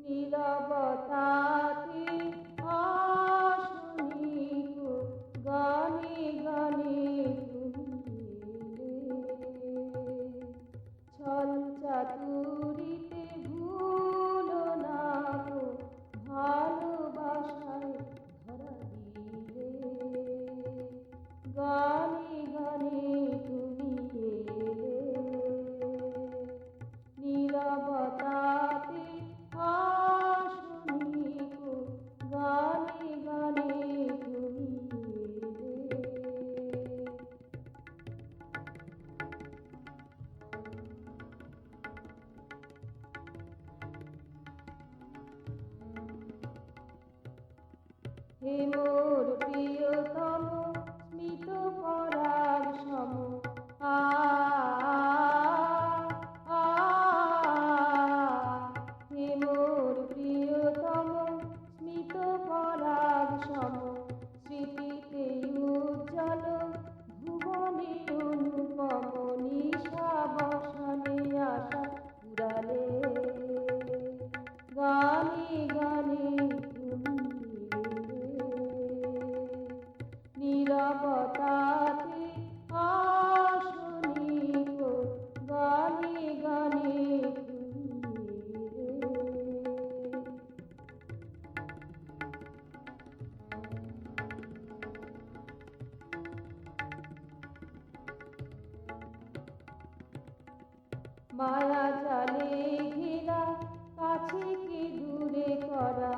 নীরবতাতে আসনি গো, গানে গানে তুমি এলে। ছল চাতুরিতে ভুলো না গো, ভালোবাসায় ধরা দিলে। গানে গানে তুমি এলে। নীরবতাতে আসনি গো, গানে গানে তুমি এলে। হে মোর প্রিয়তম স্মিত পরাগ সম, আ আ, হে মোর প্রিয়তম স্মিত পরাগ সম, স্মৃতিতে উজ্জ্বল ভুবনে অনুপম, নিশা বসনে আশা উড়ালে। গানে গানে তুমি নীরবতাতে আসনি গো, গানে গানে তুমি এলে। মায়া জালে ঘেরা, কাছে কি দূরে করা,